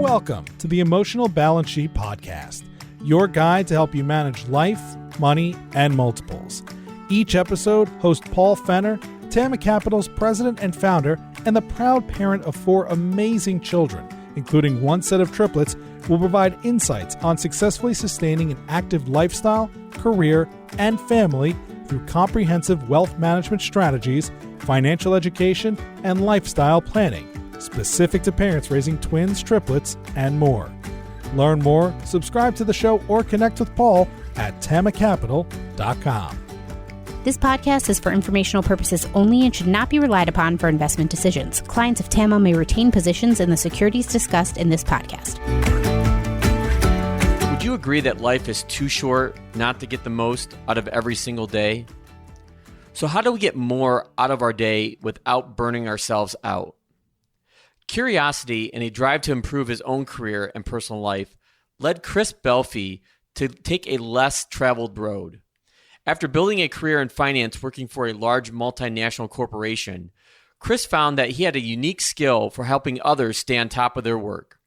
Welcome to the Emotional Balance Sheet Podcast, your guide to help you manage life, money, and multiples. Each episode, host Paul Fenner, Tama Capital's president and founder, and the proud parent of 4 amazing children, including 1 set of triplets, will provide insights on successfully sustaining an active lifestyle, career, and family through comprehensive wealth management strategies, financial education, and lifestyle planning, specific to parents raising twins, triplets, and more. Learn more, subscribe to the show, or connect with Paul at tamacapital.com. This podcast is for informational purposes only and should not be relied upon for investment decisions. Clients of Tama may retain positions in the securities discussed in this podcast. Would you agree that life is too short not to get the most out of every single day? So how do we get more out of our day without burning ourselves out? Curiosity and a drive to improve his own career and personal life led Chris Belfi to take a less traveled road. After building a career in finance working for a large multinational corporation, Chris found that he had a unique skill for helping others stay on top of their work.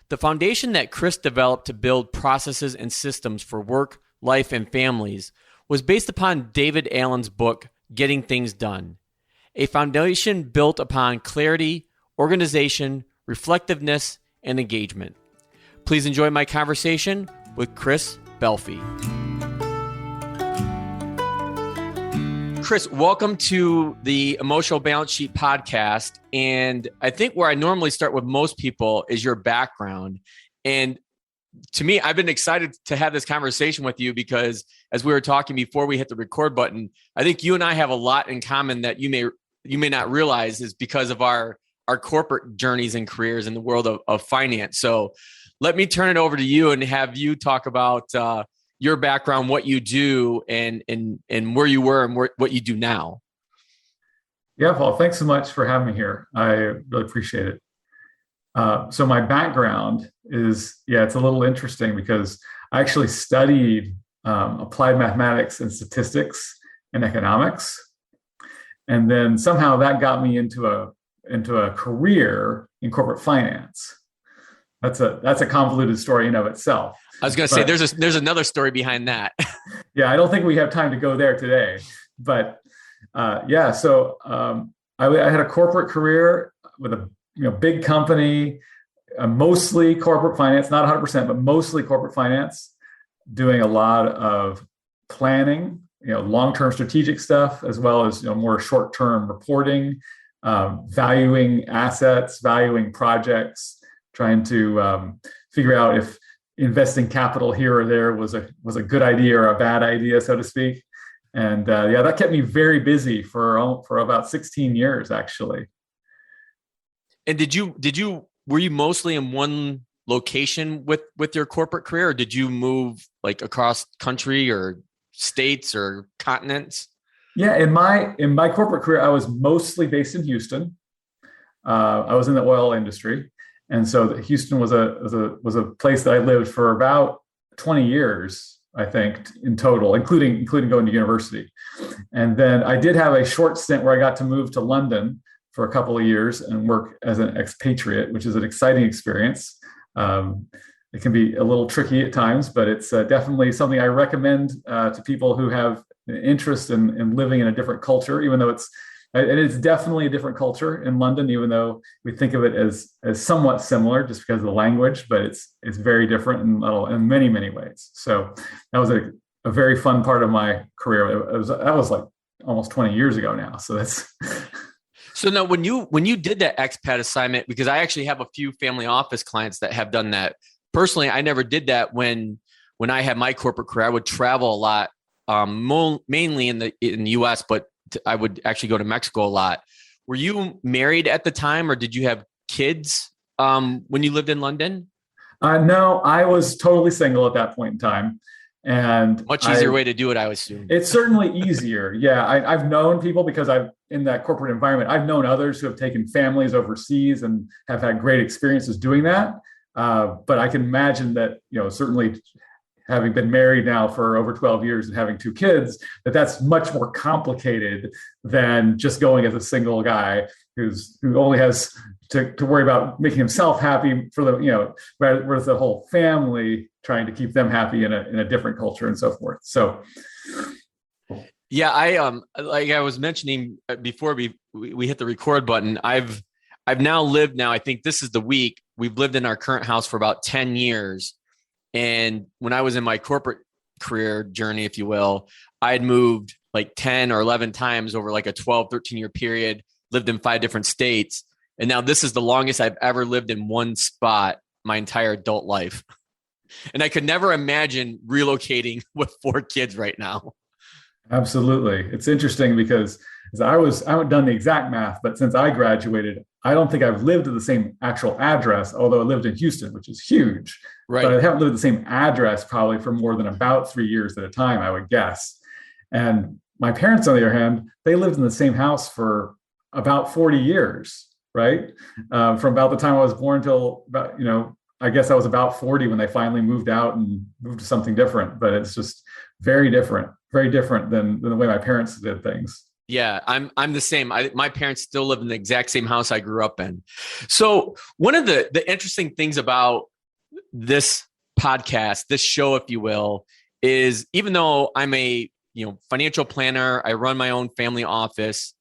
The foundation that Chris developed to build processes and systems for work, life, and families was based upon David Allen's book, Getting Things Done, a foundation built upon clarity, organization, reflectiveness, and engagement. Please enjoy my conversation with Chris Belfi. Chris, welcome to the Emotional Balance Sheet Podcast. And I think where I normally start with most people is your background. And to me, I've been excited to have this conversation with you because as we were talking before we hit the record button, I think you and I have a lot in common that you may not realize is because of our corporate journeys and careers in the world of finance. So let me turn it over to you and have you talk about your background, what you do, and where you were and what you do now. Yeah, Paul, thanks so much for having me here. I really appreciate it. So my background is, it's a little interesting because I actually studied applied mathematics and statistics and economics. And then somehow that got me into a career in corporate finance. That's a convoluted story in of itself. I was going to say there's another story behind that. Yeah, I don't think we have time to go there today. But so I had a corporate career with a big company, mostly corporate finance, not 100%, but mostly corporate finance, doing a lot of planning, long-term strategic stuff, as well as more short-term reporting, valuing assets, valuing projects, trying to figure out if investing capital here or there was a good idea or a bad idea, so to speak. And that kept me very busy for about 16 years, actually. And were you mostly in one location with your corporate career, or did you move like across country or states or continents? Yeah, in my corporate career, I was mostly based in Houston. I was in the oil industry. And so Houston was a place that I lived for about 20 years, I think, in total, including going to university. And then I did have a short stint where I got to move to London for a couple of years and work as an expatriate, which is an exciting experience. It can be a little tricky at times, but it's definitely something I recommend to people who have an interest in living in a different culture, even though it's definitely a different culture in London, even though we think of it as somewhat similar just because of the language, but it's very different in many, many ways. So that was a very fun part of my career. That was like almost 20 years ago now. So that's... So now when you did that expat assignment, because I actually have a few family office clients that have done that. Personally, I never did that when I had my corporate career. I would travel a lot, mainly in the US, but I would actually go to Mexico a lot. Were you married at the time, or did you have kids when you lived in London? No, I was totally single at that point in time. And much easier way to do it, I would assume. It's certainly easier. Yeah, I've known people because in that corporate environment, I've known others who have taken families overseas and have had great experiences doing that. But I can imagine that, certainly having been married now for over 12 years and having 2 kids, that's much more complicated than just going as a single guy who only has to worry about making himself happy for the, whereas the whole family trying to keep them happy in a different culture and so forth. So. Yeah, I like I was mentioning before we hit the record button, I've now lived I think this is the week we've lived in our current house for about 10 years. And when I was in my corporate career journey, if you will, I had moved like 10 or 11 times over like a 12, 13-year period, lived in 5 different states. And now this is the longest I've ever lived in one spot my entire adult life. And I could never imagine relocating with 4 kids right now. Absolutely. It's interesting because I haven't done the exact math, but since I graduated, I don't think I've lived at the same actual address, although I lived in Houston, which is huge. Right. But I haven't lived at the same address probably for more than about 3 years at a time, I would guess. And my parents, on the other hand, they lived in the same house for about 40 years, right? From about the time I was born till about, I guess I was about 40 when they finally moved out and moved to something different. But it's just very different than the way my parents did things. Yeah, I'm the same. My parents still live in the exact same house I grew up in. So one of the interesting things about this podcast, this show, if you will, is even though I'm a financial planner, I run my own family office.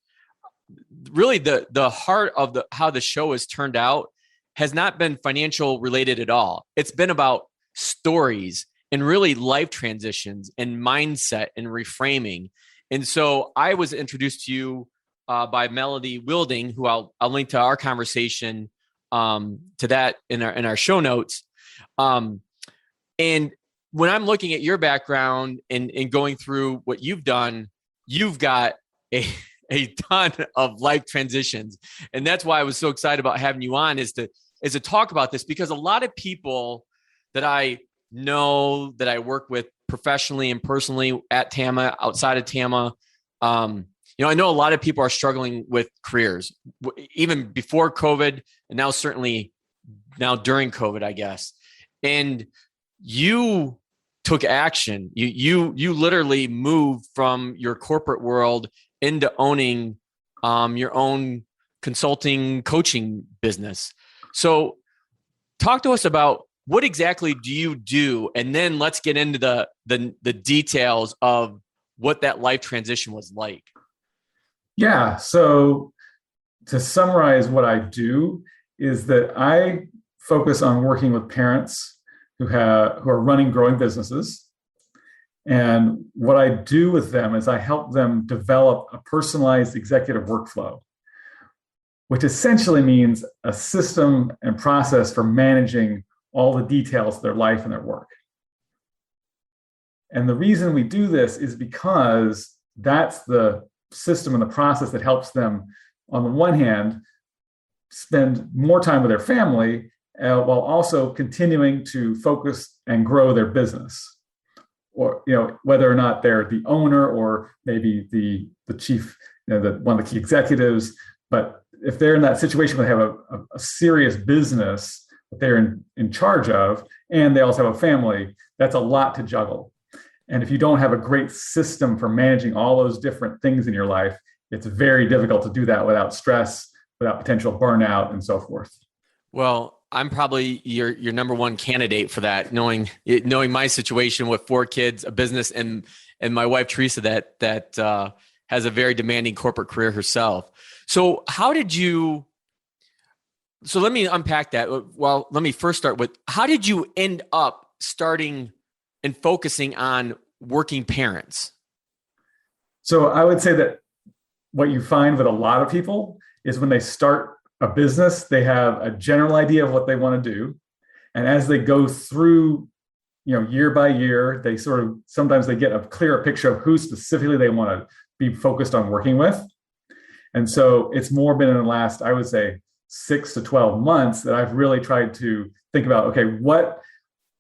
Really, the heart of how the show has turned out has not been financial related at all. It's been about stories and really life transitions and mindset and reframing. And so I was introduced to you by Melody Wilding, who I'll link to our conversation to that in our show notes. And when I'm looking at your background and going through what you've done, you've got a ton of life transitions. And that's why I was so excited about having you on is to talk about this, because a lot of people that I know, that I work with professionally and personally at TAMA, outside of TAMA, I know a lot of people are struggling with careers, even before COVID, and now certainly now during COVID, I guess. And you took action. You literally moved from your corporate world into owning your own consulting coaching business. So talk to us about what exactly do you do? And then let's get into the details of what that life transition was like. Yeah. So to summarize what I do is that I focus on working with parents who are running growing businesses. And what I do with them is I help them develop a personalized executive workflow, which essentially means a system and process for managing all the details of their life and their work. And the reason we do this is because that's the system and the process that helps them, on the one hand, spend more time with their family while also continuing to focus and grow their business. Or, whether or not they're the owner or maybe the chief, one of the key executives. But if they're in that situation where they have a serious business that they're in charge of, and they also have a family, that's a lot to juggle. And if you don't have a great system for managing all those different things in your life, it's very difficult to do that without stress, without potential burnout, and so forth. Well, I'm probably your number one candidate for that, knowing my situation with 4 kids, a business, and my wife Teresa that has a very demanding corporate career herself. So so let me unpack that. Well, let me first start with, how did you end up starting and focusing on working parents? So I would say that what you find with a lot of people is when they start a business, they have a general idea of what they want to do. And as they go through, year by year, they sometimes they get a clearer picture of who specifically they want to be focused on working with. And so it's more been in the last, I would say, 6 to 12 months that I've really tried to think about, okay,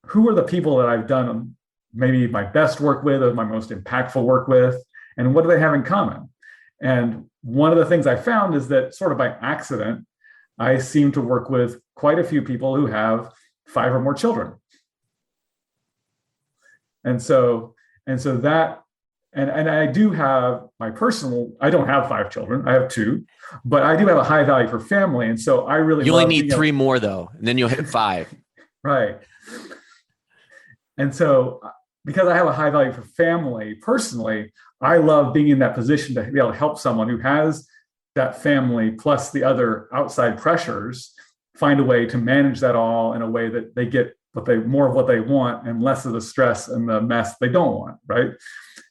who are the people that I've done maybe my best work with or my most impactful work with, and what do they have in common? And one of the things I found is that sort of by accident, I seem to work with quite a few people who have 5 or more children. And so that, and I do have my personal, I don't have 5 children, I have 2, but I do have a high value for family. And so I really You only need 3 more though, and then you'll hit 5. Right. And so because I have a high value for family personally, I love being in that position to be able to help someone who has that family plus the other outside pressures find a way to manage that all in a way that they get more of what they want and less of the stress and the mess they don't want, right?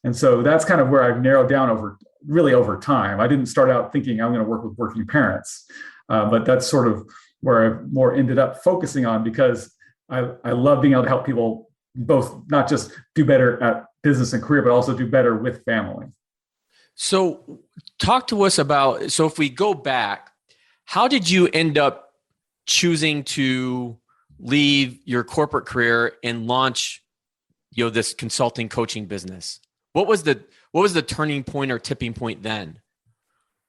And so that's kind of where I've narrowed down over time. I didn't start out thinking I'm going to work with working parents, but that's sort of where I've more ended up focusing on, because I love being able to help people both not just do better at business and career, but also do better with family. So talk to us about, so if we go back, how did you end up choosing to leave your corporate career and launch, this consulting coaching business? What was the turning point or tipping point then?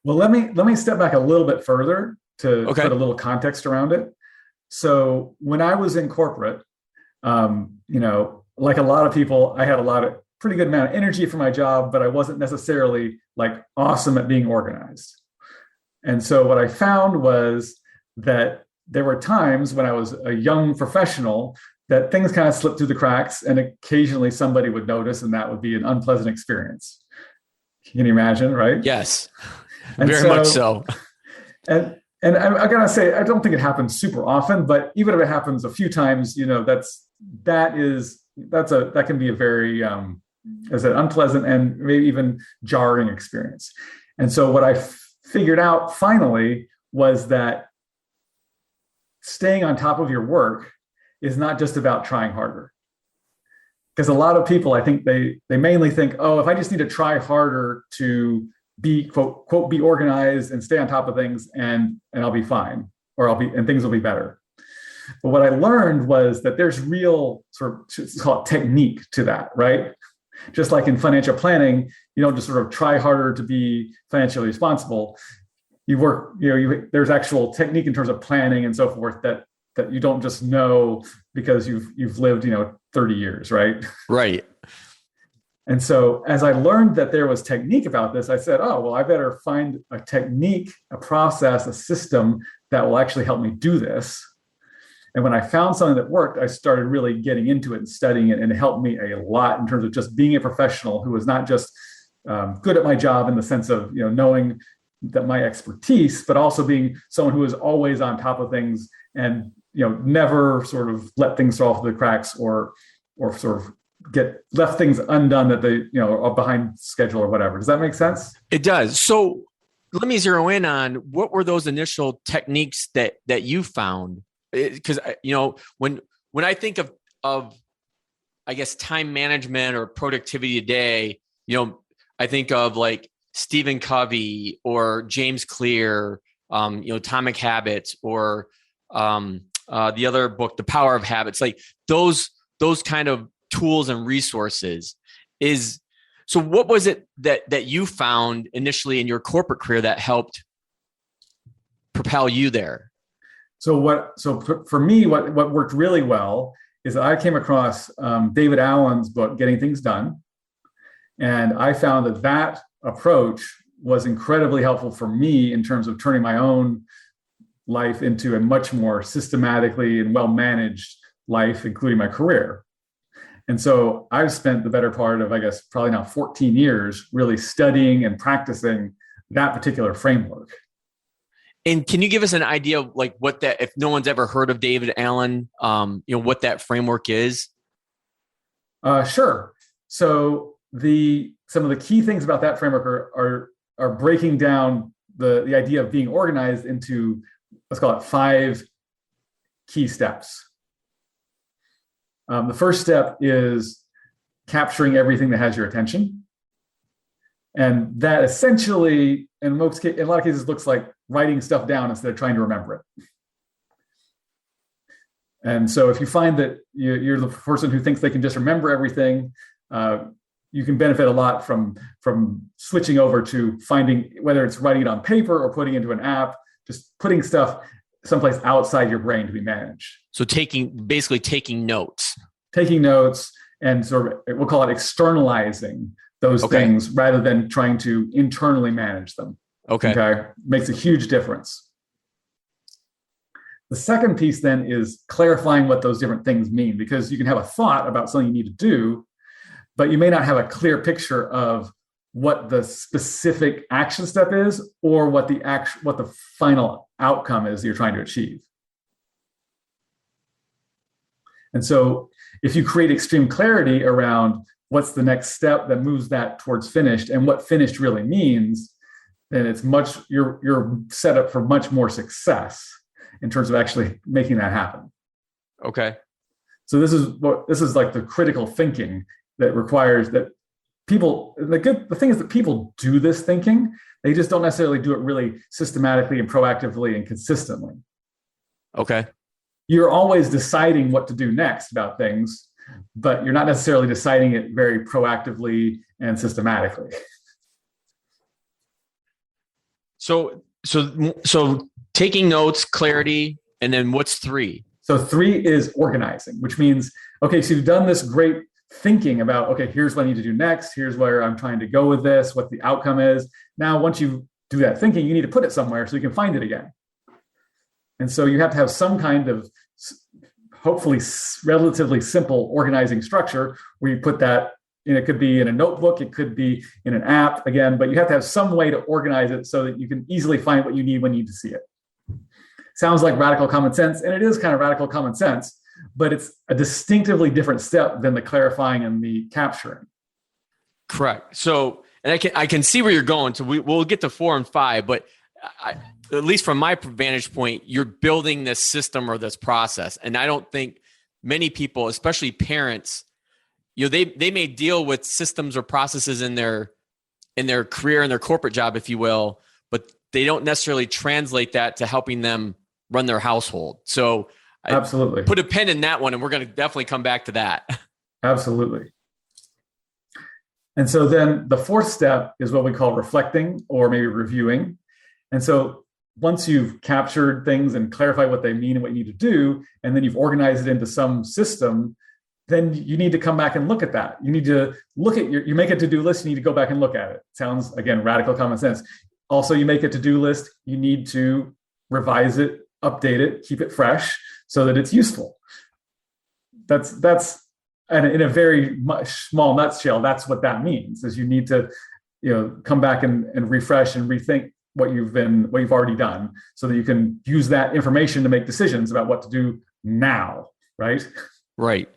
Well, let me step back a little bit further to put a little context around it. So when I was in corporate, like a lot of people, I had pretty good amount of energy for my job, but I wasn't necessarily like awesome at being organized. And so what I found was that there were times when I was a young professional that things kind of slipped through the cracks, and occasionally somebody would notice, and that would be an unpleasant experience. Can you imagine, right? Yes, very much so. And I gotta say, I don't think it happens super often, but even if it happens a few times, that can be a very unpleasant and maybe even jarring experience. And so what I figured out finally was that staying on top of your work is not just about trying harder. Because a lot of people, I think they mainly think, oh, if I just need to try harder to be quote be organized and stay on top of things, and I'll be fine, and things will be better. But what I learned was that there's real sort of, let's call it technique to that, right? Just like in financial planning, you don't just sort of try harder to be financially responsible. You work, there's actual technique in terms of planning and so forth that you don't just know because you've lived, 30 years, right? Right. And so as I learned that there was technique about this, I said, oh, well, I better find a technique, a process, a system that will actually help me do this. And when I found something that worked, I started really getting into it and studying it, and it helped me a lot in terms of just being a professional who was not just good at my job in the sense of, knowing that my expertise, but also being someone who is always on top of things and, never sort of let things fall off the cracks or sort of get left things undone that they, are behind schedule or whatever. Does that make sense? It does. So let me zero in on what were those initial techniques that you found? Because, when I think of, I guess, time management or productivity today, I think of like Stephen Covey or James Clear, Atomic Habits, or the other book, The Power of Habits, like those kind of tools and resources. So what was it that you found initially in your corporate career that helped propel you there? So for me, what worked really well is that I came across David Allen's book, Getting Things Done. And I found that approach was incredibly helpful for me in terms of turning my own life into a much more systematically and well-managed life, including my career. And so I've spent the better part of, I guess, probably now 14 years really studying and practicing that particular framework. And can you give us an idea of like what that, if no one's ever heard of David Allen, what that framework is? Sure. So some of the key things about that framework are breaking down the idea of being organized into, let's call it 5 key steps. The first step is capturing everything that has your attention. And that essentially, in a lot of cases, looks like writing stuff down instead of trying to remember it. And so if you find that you're the person who thinks they can just remember everything, you can benefit a lot from switching over to finding, whether it's writing it on paper or putting it into an app, just putting stuff someplace outside your brain to be managed. So basically taking notes. Taking notes and sort of, we'll call it externalizing those things rather than trying to internally manage them. Okay. Makes a huge difference. The second piece then is clarifying what those different things mean, because you can have a thought about something you need to do, but you may not have a clear picture of what the specific action step is or what the final outcome is that you're trying to achieve. And so if you create extreme clarity around what's the next step that moves that towards finished and what finished really means, then you're set up for much more success in terms of actually making that happen. Okay. So this is like the critical thinking that requires that people, the thing is that people do this thinking, they just don't necessarily do it really systematically and proactively and consistently. Okay. You're always deciding what to do next about things, but you're not necessarily deciding it very proactively and systematically. So taking notes, clarity, and then what's 3? So 3 is organizing, which means, okay, so you've done this great thinking about, okay, here's what I need to do next. Here's where I'm trying to go with this, what the outcome is. Now, once you do that thinking, you need to put it somewhere so you can find it again. And so you have to have some kind of hopefully relatively simple organizing structure where you put that, it could be in a notebook, it could be in an app again, but you have to have some way to organize it so that you can easily find what you need when you need to see it. Sounds like radical common sense, and it is kind of radical common sense, but it's a distinctively different step than the clarifying and the capturing. Correct. So, and I can see where you're going. So we'll get to 4 and 5, but at least from my vantage point, you're building this system or this process. And I don't think many people, especially parents, they may deal with systems or processes in their career and their corporate job, if you will, but they don't necessarily translate that to helping them run their household. So absolutely, put a pin in that one, and we're going to definitely come back to that. Absolutely. And so then the 4th step is what we call reflecting or maybe reviewing. And so once you've captured things and clarified what they mean and what you need to do, and then you've organized it into some system, then you need to come back and look at that. You need to look at you make a to-do list, you need to go back and look at it. Sounds, again, radical common sense. Also, you make a to-do list, you need to revise it, update it, keep it fresh so that it's useful. That's and in a very small nutshell, that's what that means, is you need to come back and refresh and rethink what you've already done so that you can use that information to make decisions about what to do now, right? Right.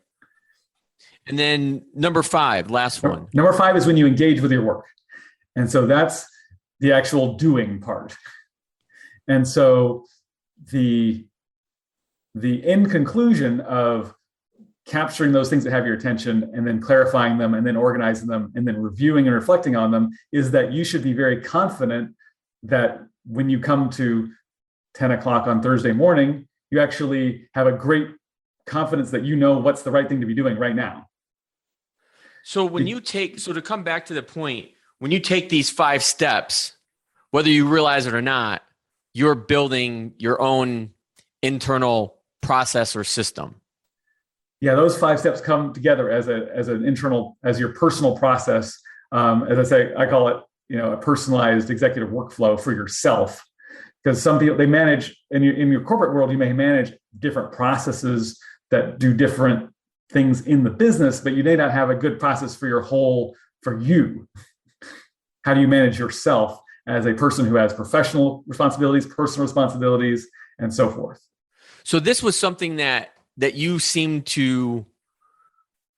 And then number 5, last one. Number 5 is when you engage with your work. And so that's the actual doing part. And so the end conclusion of capturing those things that have your attention and then clarifying them and then organizing them and then reviewing and reflecting on them is that you should be very confident that when you come to 10 o'clock on Thursday morning, you actually have a great confidence that you know what's the right thing to be doing right now. So to come back to the point, when you take these 5 steps, whether you realize it or not, you're building your own internal process or system. Yeah, those 5 steps come together as your personal process. As I say, I call it, a personalized executive workflow for yourself. Because some people, they manage in your corporate world, you may manage different processes that do different things in the business, but you may not have a good process for you. How do you manage yourself as a person who has professional responsibilities, personal responsibilities, and so forth? So this was something that you seem to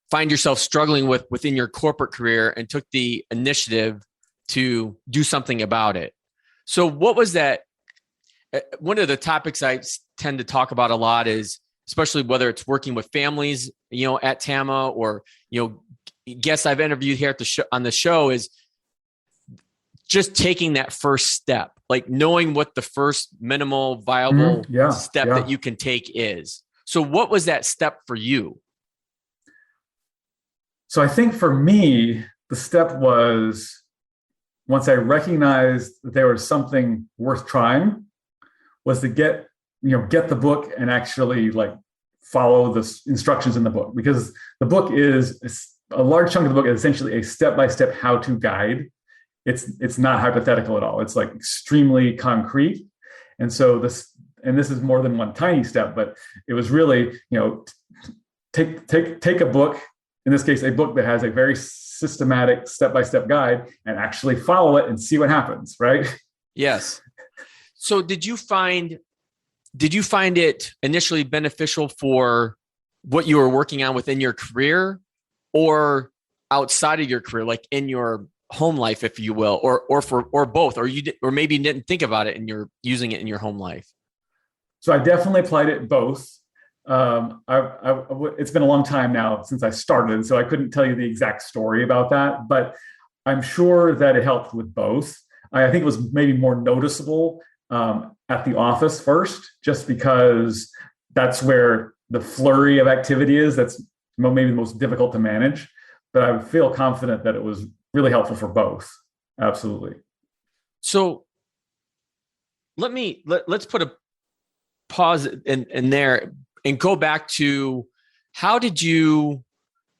find yourself struggling with within your corporate career and took the initiative to do something about it. So what was that? One of the topics I tend to talk about a lot is, especially whether it's working with families, at TAMA or, guests I've interviewed here on the show, is just taking that first step, like knowing what the first minimal viable step that you can take is. So what was that step for you? So I think for me, the step was, once I recognized that there was something worth trying, was to get the book and actually follow the instructions in the book, because the book is a large chunk of the book is essentially a step-by-step how-to guide. It's not hypothetical at all. It's like extremely concrete. And so this is more than one tiny step, but it was really, take a book, in this case, a book that has a very systematic step-by-step guide, and actually follow it and see what happens, right? Yes. So did you find it initially beneficial for what you were working on within your career, or outside of your career, like in your home life, if you will, or both, or maybe you didn't think about it and you're using it in your home life? So I definitely applied it both. It's been a long time now since I started, so I couldn't tell you the exact story about that, but I'm sure that it helped with both. I think it was maybe more noticeable at the office first, just because that's where the flurry of activity is. That's maybe the most difficult to manage, but I feel confident that it was really helpful for both. Absolutely. So let's put a pause in there and go back to, how did you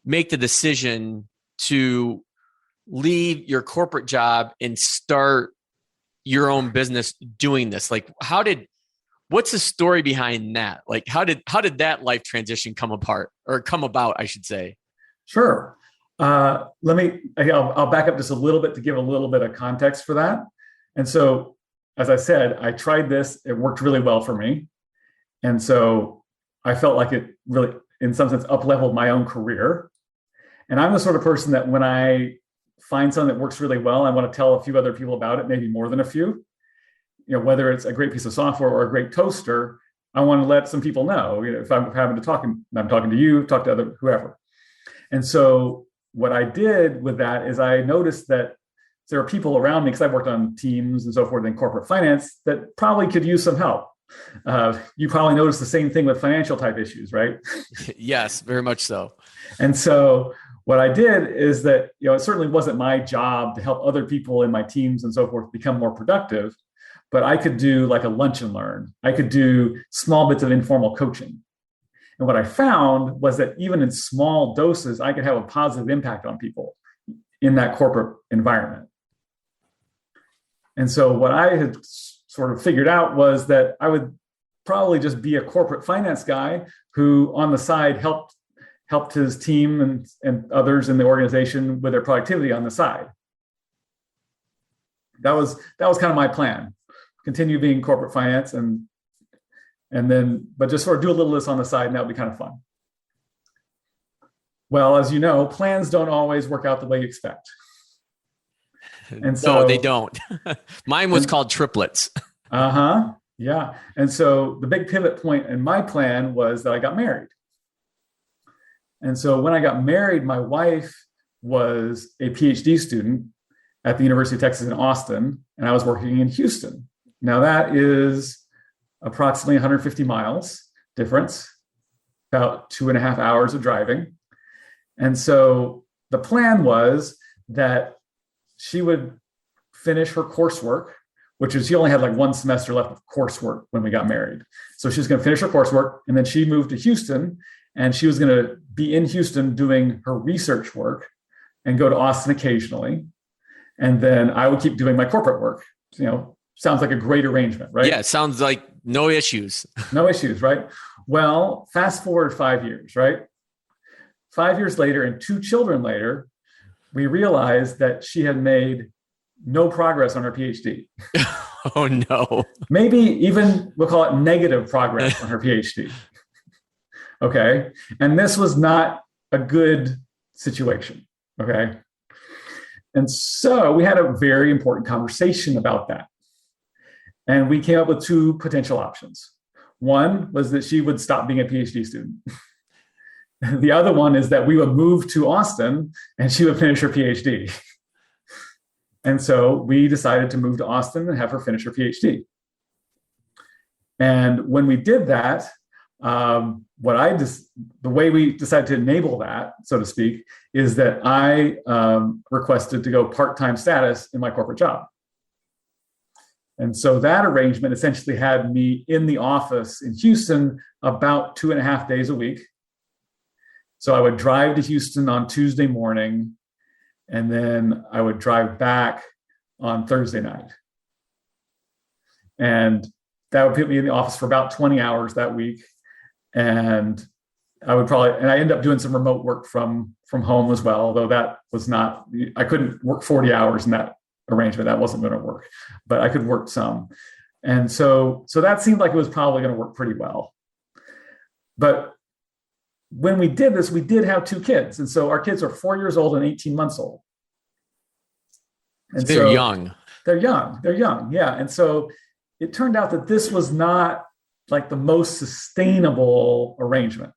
make the decision to leave your corporate job and start your own business doing this? Like, what's the story behind that? Like, how did that life transition come about, I should say? Sure. I'll back up just a little bit to give a little bit of context for that. And so, as I said, I tried this, it worked really well for me. And so I felt like it really, in some sense, up-leveled my own career. And I'm the sort of person that when I find something that works really well, I want to tell a few other people about it, maybe more than a few. Whether it's a great piece of software or a great toaster, I want to let some people know. If I'm having to talk, and I'm talking to you, talk to whoever. And so what I did with that is I noticed that there are people around me, because I've worked on teams and so forth in corporate finance, that probably could use some help. You probably noticed the same thing with financial type issues, right? Yes, very much so. And so what I did is that, it certainly wasn't my job to help other people in my teams and so forth become more productive, but I could do like a lunch and learn. I could do small bits of informal coaching. And what I found was that even in small doses, I could have a positive impact on people in that corporate environment. And so what I had sort of figured out was that I would probably just be a corporate finance guy who on the side helped his team and others in the organization with their productivity on the side. That was kind of my plan. Continue being corporate finance but just sort of do a little of this on the side, and that would be kind of fun. Well, as you know, plans don't always work out the way you expect. And so no, they don't. Mine was called triplets. Yeah. And so the big pivot point in my plan was that I got married. And so when I got married, my wife was a PhD student at the University of Texas in Austin, and I was working in Houston. Now that is approximately 150 miles difference, about 2.5 hours of driving. And so the plan was that she would finish her coursework, which is, she only had like one semester left of coursework when we got married. So she was going to finish her coursework, and then she moved to Houston, and she was going to be in Houston doing her research work and go to Austin occasionally. And then I would keep doing my corporate work. Sounds like a great arrangement, right? Yeah, it sounds like no issues. No issues, right? Well, fast forward 5 years, right? 5 years later and 2 children later, we realized that she had made no progress on her PhD. Oh, no. Maybe even, we'll call it negative progress on her PhD. Okay. And this was not a good situation. Okay. And so we had a very important conversation about that. And we came up with 2 potential options. One was that she would stop being a PhD student. The other one is that we would move to Austin and she would finish her PhD. And so we decided to move to Austin and have her finish her PhD. And when we did that, the way we decided to enable that, so to speak, is that I requested to go part-time status in my corporate job. And so that arrangement essentially had me in the office in Houston about 2.5 days a week. So I would drive to Houston on Tuesday morning, and then I would drive back on Thursday night. And that would put me in the office for about 20 hours that week. And I ended up doing some remote work from home as well, although that was not, I couldn't work 40 hours in that arrangement. That wasn't going to work, but I could work some. And so that seemed like it was probably going to work pretty well. But when we did this, we did have 2 kids. And so our kids are 4 years old and 18 months old. And they're young. They're young. Yeah. And so it turned out that this was not like the most sustainable arrangement.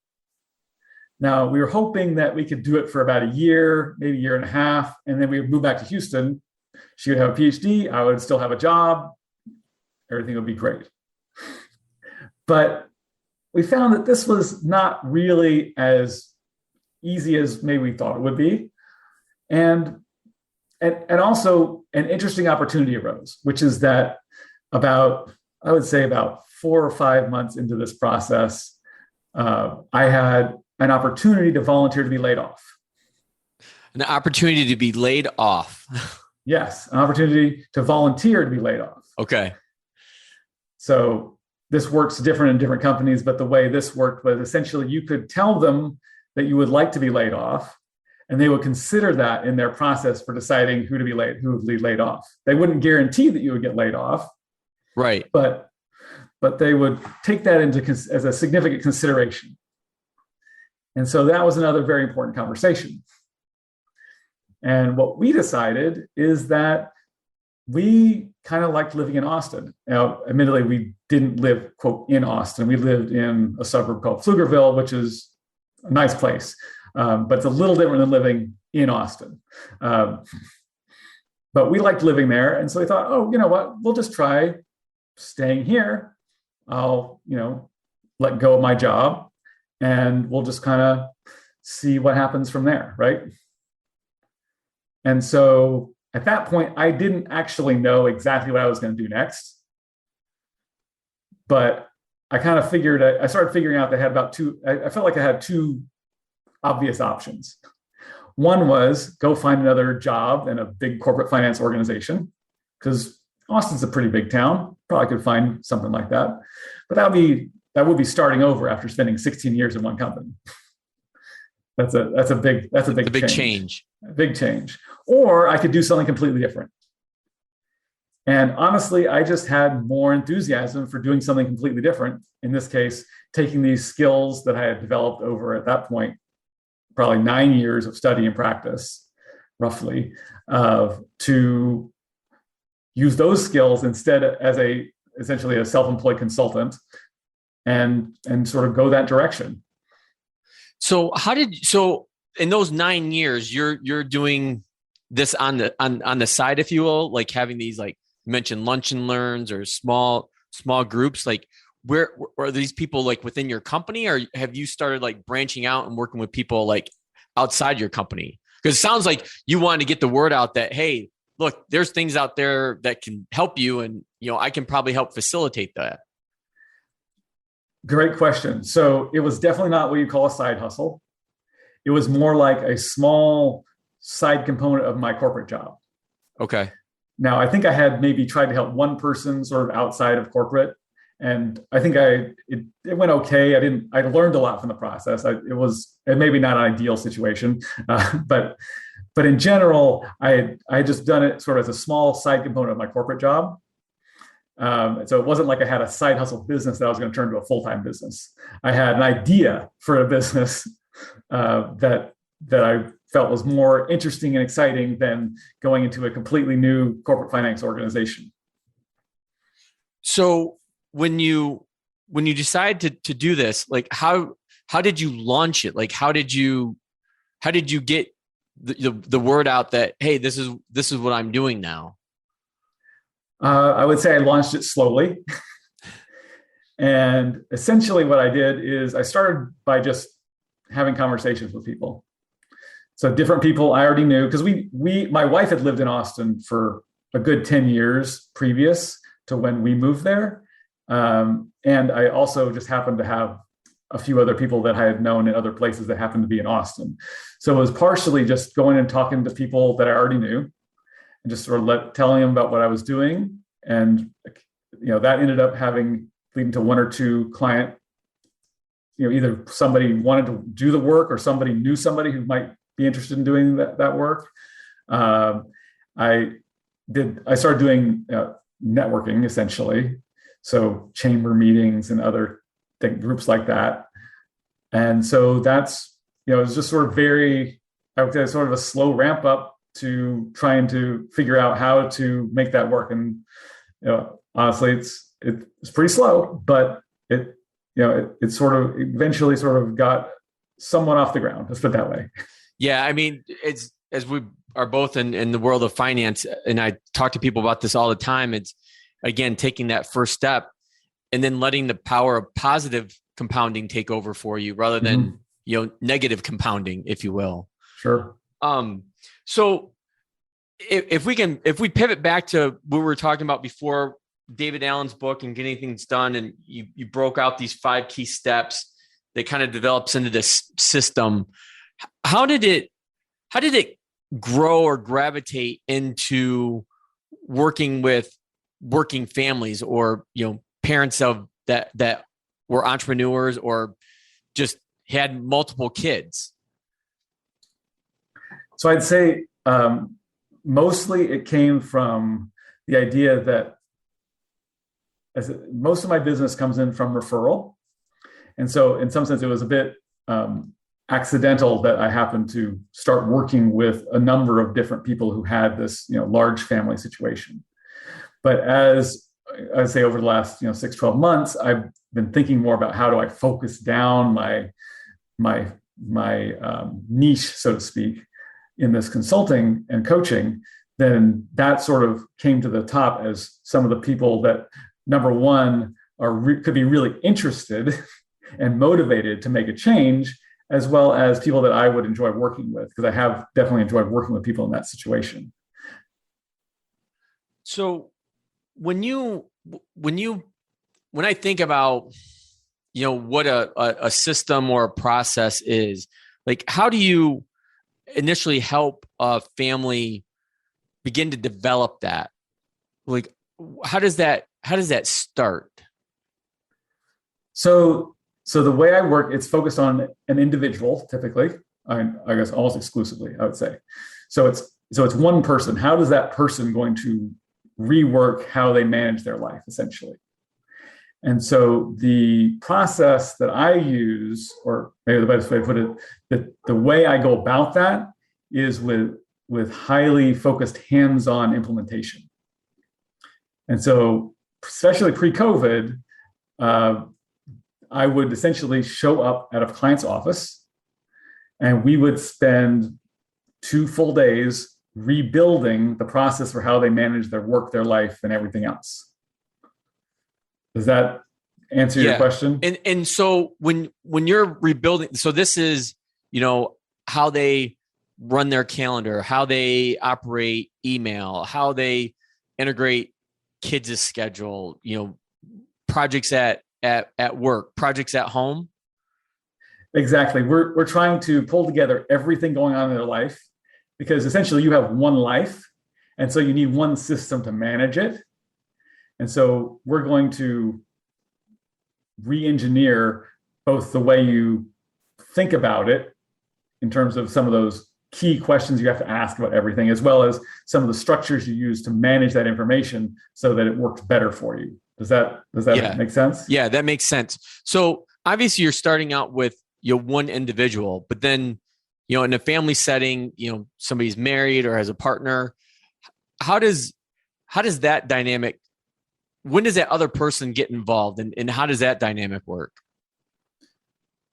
Now, we were hoping that we could do it for about a year, maybe a year and a half, and then we would move back to Houston. She would have a PhD. I would still have a job. Everything would be great. But we found that this was not really as easy as maybe we thought it would be. And also an interesting opportunity arose, which is that about 4 or 5 months into this process, I had an opportunity to volunteer to be laid off. An opportunity to be laid off. Yes, an opportunity to volunteer to be laid off. Okay. So this works different in different companies, but the way this worked was essentially you could tell them that you would like to be laid off, and they would consider that in their process for deciding who would be laid off. They wouldn't guarantee that you would get laid off, right? But they would take that as a significant consideration. And so that was another very important conversation. And what we decided is that we kind of liked living in Austin. Now, admittedly, we didn't live, quote, in Austin. We lived in a suburb called Pflugerville, which is a nice place, but it's a little different than living in Austin. But we liked living there. And so we thought, oh, you know what? We'll just try staying here. I'll, let go of my job, and we'll just kind of see what happens from there, right? And so at that point, I didn't actually know exactly what I was going to do next. But I started figuring out that I had I felt like I had 2 obvious options. One was go find another job in a big corporate finance organization, because Austin's a pretty big town. Probably could find something like that. But that would be starting over after spending 16 years in one company. That's a big change. A big change. Or I could do something completely different. And honestly, I just had more enthusiasm for doing something completely different. In this case, taking these skills that I had developed over at that point, probably 9 years of study and practice, roughly, to use those skills instead as essentially a self-employed consultant, and sort of go that direction. So in those 9 years, you're doing this on the side, if you will, like having these, like you mentioned, lunch and learns or small groups. Like, where are these people, like within your company, or have you started like branching out and working with people like outside your company? Because it sounds like you want to get the word out that, hey, look, there's things out there that can help you, and I can probably help facilitate that. Great question. So it was definitely not what you call a side hustle. It was more like a small side component of my corporate job. Okay. Now, I think I had maybe tried to help one person sort of outside of corporate, and I think it went okay. I learned a lot from the process. It was maybe not an ideal situation, but in general, I had just done it sort of as a small side component of my corporate job. So it wasn't like I had a side hustle business that I was going to turn to a full-time business. I had an idea for a business that I felt was more interesting and exciting than going into a completely new corporate finance organization. So when you decide to do this, like how did you launch it? Like how did you get the word out that, hey, this is what I'm doing now? I would say I launched it slowly. And essentially what I did is I started by just having conversations with people. So different people I already knew, because my wife had lived in Austin for a good 10 years previous to when we moved there. And I also just happened to have a few other people that I had known in other places that happened to be in Austin. So it was partially just going and talking to people that I already knew and just sort of telling them about what I was doing. And, that ended up leading to one or two client, either somebody wanted to do the work or somebody knew somebody who might be interested in doing that work. I started doing networking essentially. So chamber meetings and other groups like that. And so that's, it was just sort of I would say sort of a slow ramp up to trying to figure out how to make that work. And, honestly, it's pretty slow, but it sort of eventually sort of got somewhat off the ground. Let's put it that way. Yeah. I mean, it's, as we are both in the world of finance, and I talk to people about this all the time, it's, again, taking that first step and then letting the power of positive compounding take over for you rather than, negative compounding, if you will. Sure. So if we pivot back to what we were talking about before, David Allen's book and Getting Things Done, and you broke out these 5 key steps that kind of develops into this system. How did it grow or gravitate into working with working families or, parents of that were entrepreneurs or just had multiple kids? So I'd say mostly it came from the idea that most of my business comes in from referral. And so in some sense, it was a bit accidental that I happened to start working with a number of different people who had this, large family situation. But as I say, over the last 6-12 months, I've been thinking more about how do I focus down my niche, so to speak, in this consulting and coaching. Then that sort of came to the top as some of the people that, number one, could be really interested and motivated to make a change, as well as people that I would enjoy working with, because I have definitely enjoyed working with people in that situation. So when I think about, what a system or a process is, like, how do you initially help a family begin to develop that? Like, how does that start? So the way I work, it's focused on an individual, typically. I guess almost exclusively, I would say. So it's one person. How does that person going to rework how they manage their life, essentially? And so the process that I use, or maybe the best way to put it, the way I go about that is with highly focused hands-on implementation. And so, especially pre-COVID, I would essentially show up at a client's office and we would spend 2 full days rebuilding the process for how they manage their work, their life, and everything else. Does that answer your question? And so when you're rebuilding, so this is, how they run their calendar, how they operate email, how they integrate kids' schedule, projects at work, projects at home. Exactly. We're trying to pull together everything going on in their life, because essentially you have one life. And so you need one system to manage it. And so we're going to re-engineer both the way you think about it in terms of some of those key questions you have to ask about everything, as well as some of the structures you use to manage that information so that it works better for you. Does that make sense? Yeah, that makes sense. So obviously you're starting out with one individual, but then, in a family setting, somebody's married or has a partner. How does that dynamic, when does that other person get involved, and how does that dynamic work?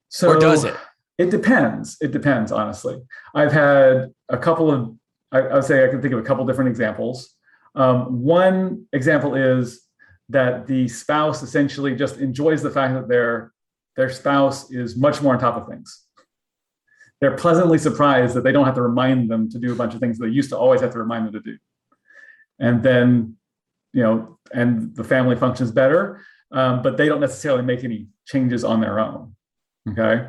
So, or does it? It depends. It depends, honestly. I've had a couple of, I would say I can think of a couple different examples. One example is that the spouse essentially just enjoys the fact that their spouse is much more on top of things. They're pleasantly surprised that they don't have to remind them to do a bunch of things they used to always have to remind them to do. And then and the family functions better, but they don't necessarily make any changes on their own. Okay.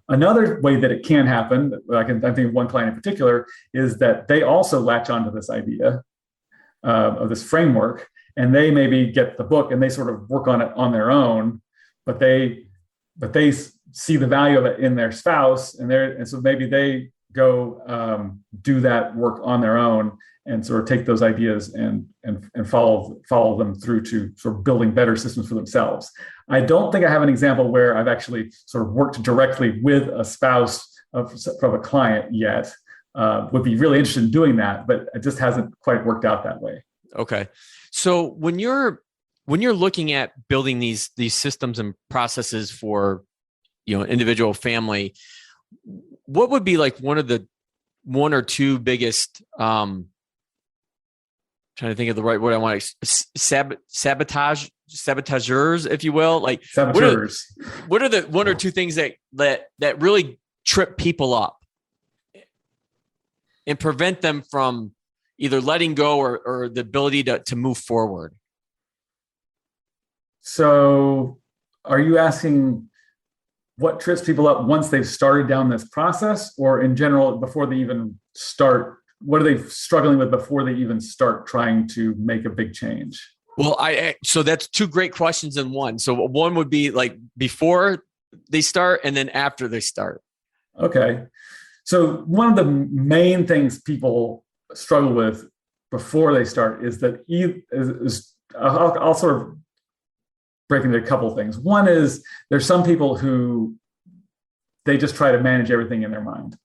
Another way that it can happen, I think of one client in particular, is that they also latch onto this idea of this framework, and they maybe get the book and they sort of work on it on their own, but they see the value of it in their spouse, and so maybe they go do that work on their own and sort of take those ideas and follow them through to sort of building better systems for themselves. I don't think I have an example where I've actually sort of worked directly with a spouse from a client yet. Would be really interested in doing that, but it just hasn't quite worked out that way. Okay. So when you're looking at building these systems and processes for, individual family, what would be like one or two biggest, trying to think of the right word I want to sabotageurs, if you will, like saboteurs. What are the one or two things that really trip people up and prevent them from either letting go or the ability to move forward? So are you asking what trips people up once they've started down this process, or in general, before they even start? What are they struggling with before they even start trying to make a big change? Well, so that's two great questions in one. So one would be like before they start, and then after they start. Okay. So one of the main things people struggle with before they start is that I'll sort of break into a couple of things. One is there's some people who they just try to manage everything in their mind.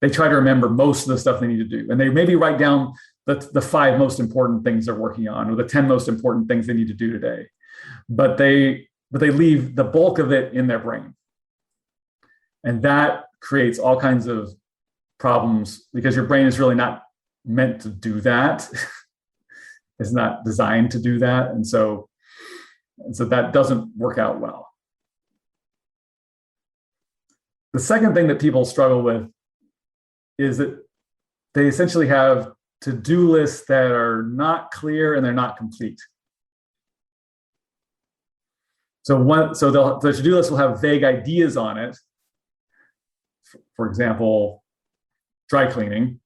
They try to remember most of the stuff they need to do. And they maybe write down the 5 most important things they're working on, or the 10 most important things they need to do today. But they leave the bulk of it in their brain. And that creates all kinds of problems because your brain is really not meant to do that. It's not designed to do that. And so that doesn't work out well. The second thing that people struggle with is that they essentially have to-do lists that are not clear and they're not complete. So the to-do list will have vague ideas on it. For example, dry cleaning,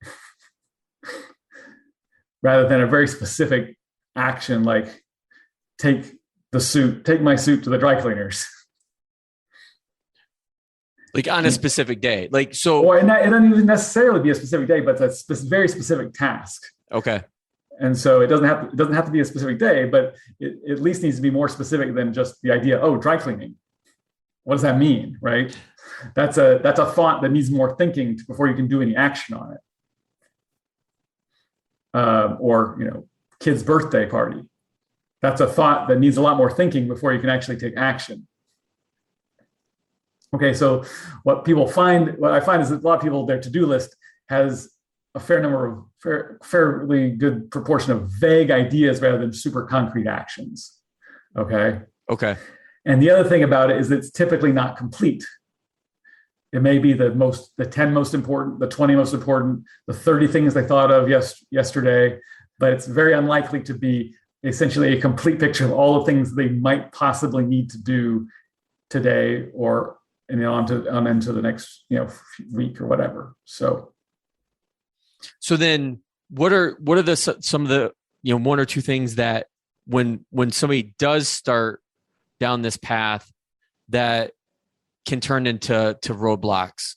rather than a very specific action like take my suit to the dry cleaners. Like on a specific day, like so. Or it doesn't even necessarily be a specific day, but it's a very specific task. Okay. And so it doesn't have to be a specific day, but it at least needs to be more specific than just the idea. Oh, dry cleaning. What does that mean, right? That's a thought that needs more thinking before you can do any action on it. Or kid's birthday party. That's a thought that needs a lot more thinking before you can actually take action. Okay, so what I find is that a lot of people, their to-do list has a fairly good proportion of vague ideas rather than super concrete actions. Okay. And the other thing about it is that it's typically not complete. It may be the 10 most important, the 20 most important, the 30 things they thought of yesterday, but it's very unlikely to be essentially a complete picture of all the things they might possibly need to do today or on into the next week or whatever. So then what are some of the one or two things that when somebody does start down this path that can turn into roadblocks?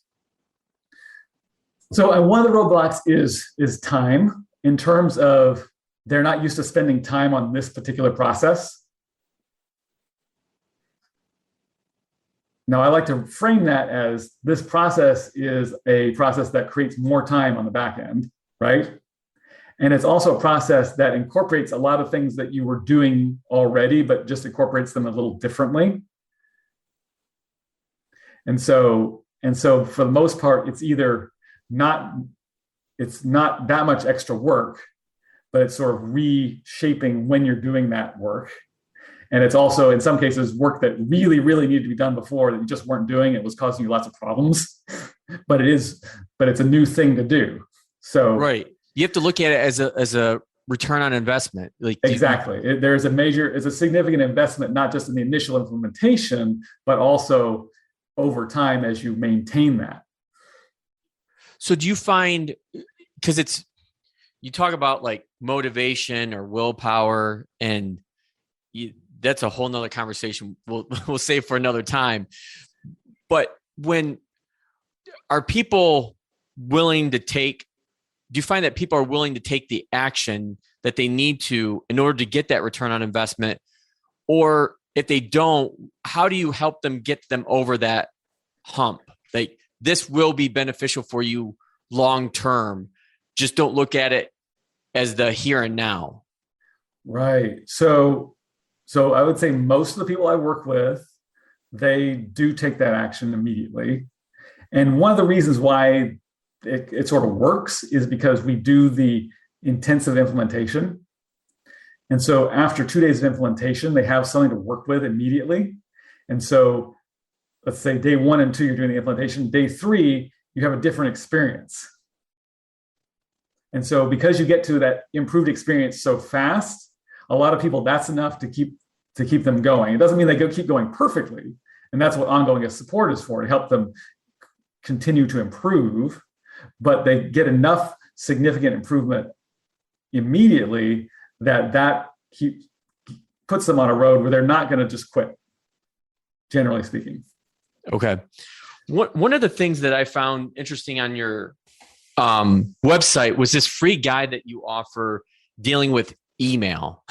So one of the roadblocks is time, in terms of they're not used to spending time on this particular process. Now, I like to frame that as this process is a process that creates more time on the back end, right? And it's also a process that incorporates a lot of things that you were doing already, but just incorporates them a little differently. And so for the most part, it's not that much extra work, but it's sort of reshaping when you're doing that work. And it's also, in some cases, work that really, really needed to be done before that you just weren't doing. It was causing you lots of problems, but it's a new thing to do. So right, you have to look at it as a return on investment. Like exactly. It's a significant investment, not just in the initial implementation, but also over time as you maintain that. So do you find, because you talk about like motivation or willpower, and that's a whole nother conversation we'll save for another time. But are people willing to take, do you find that people are willing to take the action that they need to in order to get that return on investment? Or if they don't, how do you help them get them over that hump? Like, this will be beneficial for you long term. Just don't look at it as the here and now. Right. So I would say most of the people I work with, they do take that action immediately. And one of the reasons why it sort of works is because we do the intensive implementation. And so after 2 days of implementation, they have something to work with immediately. And so let's say day 1 and 2, you're doing the implementation. Day 3, you have a different experience. And so because you get to that improved experience so fast, a lot of people, that's enough to keep them going. It doesn't mean they keep going perfectly. And that's what ongoing support is for, to help them continue to improve. But they get enough significant improvement immediately that puts them on a road where they're not going to just quit, generally speaking. Okay. One of the things that I found interesting on your website was this free guide that you offer dealing with email.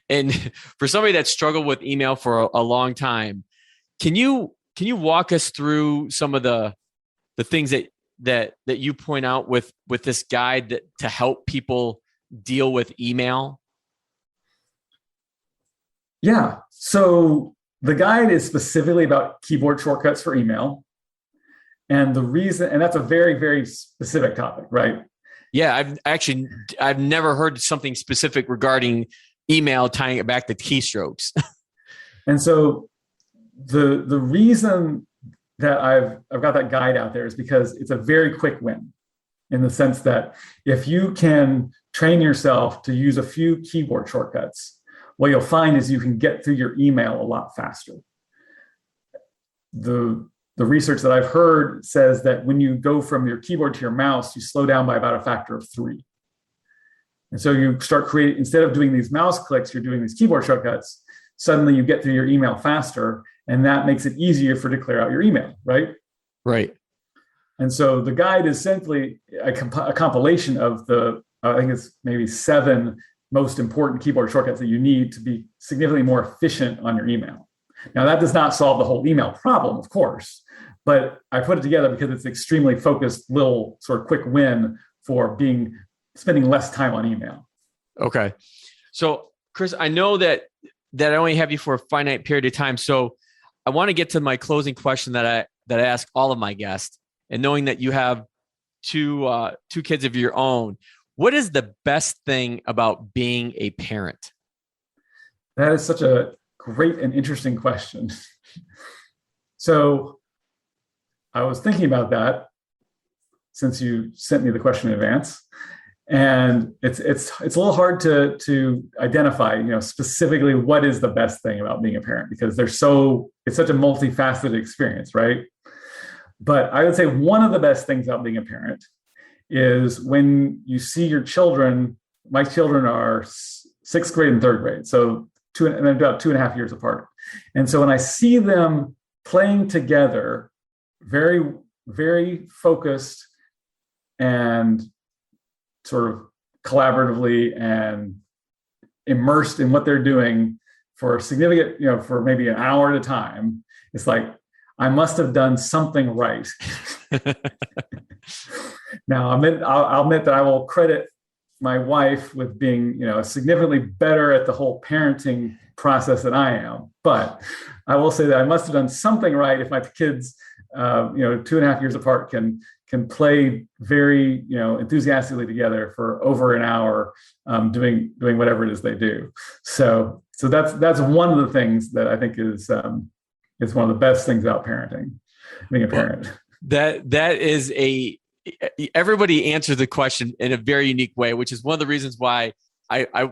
And for somebody that struggled with email for a long time, can you walk us through some of the things that you point out with this guide to help people deal with email? Yeah. So the guide is specifically about keyboard shortcuts for email. And the reason, and that's a very, very specific topic, right? Yeah, I've never heard something specific regarding email tying it back to keystrokes. And so the reason that I've got that guide out there is because it's a very quick win, in the sense that if you can train yourself to use a few keyboard shortcuts, what you'll find is you can get through your email a lot faster. The research that I've heard says that when you go from your keyboard to your mouse, you slow down by about a factor of 3. And so you start creating, instead of doing these mouse clicks, you're doing these keyboard shortcuts. Suddenly you get through your email faster, and that makes it easier to clear out your email, right? Right. And so the guide is simply a compilation of I think it's maybe 7 most important keyboard shortcuts that you need to be significantly more efficient on your email. Now, that does not solve the whole email problem, of course, but I put it together because it's an extremely focused little sort of quick win for spending less time on email. Okay. So, Chris, I know that I only have you for a finite period of time. So I want to get to my closing question that I ask all of my guests. And knowing that you have two kids of your own, what is the best thing about being a parent? That is such a great and interesting question. So I was thinking about that since you sent me the question in advance. And it's a little hard to identify, specifically what is the best thing about being a parent, because it's such a multifaceted experience, right? But I would say one of the best things about being a parent is when you see your children. My children are 6th grade and 3rd grade, so they're about 2.5 years apart. And so when I see them playing together, very, very focused and sort of collaboratively and immersed in what they're doing for significant, for maybe an hour at a time, it's like, I must have done something right. Now, I'll admit that I will credit my wife with being, significantly better at the whole parenting process than I am. But I will say that I must have done something right if my kids, 2.5 years apart, can play very, enthusiastically together for over an hour, doing whatever it is they do. So that's one of the things that I think is one of the best things about being a parent. That is everybody answers the question in a very unique way, which is one of the reasons why I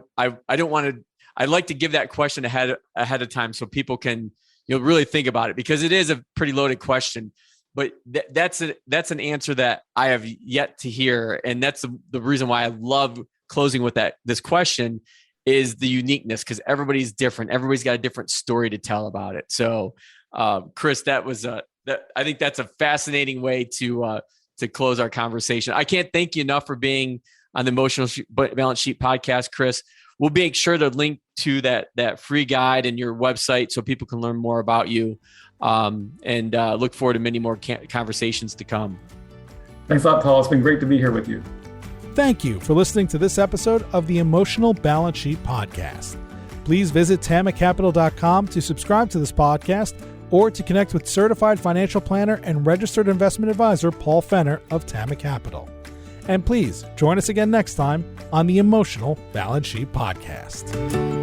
don't want to. I'd like to give that question ahead of time so people can really think about it, because it is a pretty loaded question. But that's an answer that I have yet to hear, and that's the reason why I love closing with this question is the uniqueness, because everybody's different. Everybody's got a different story to tell about it. So, Chris, I think that's a fascinating way to close our conversation. I can't thank you enough for being on the Emotional Balance Sheet podcast, Chris. We'll make sure to link to that free guide and your website so people can learn more about you, and look forward to many more conversations to come. Thanks a lot, Paul. It's been great to be here with you. Thank you for listening to this episode of the Emotional Balance Sheet podcast. Please visit tamacapital.com to subscribe to this podcast or to connect with certified financial planner and registered investment advisor Paul Fenner of Tama Capital. And please join us again next time on the Emotional Balance Sheet podcast.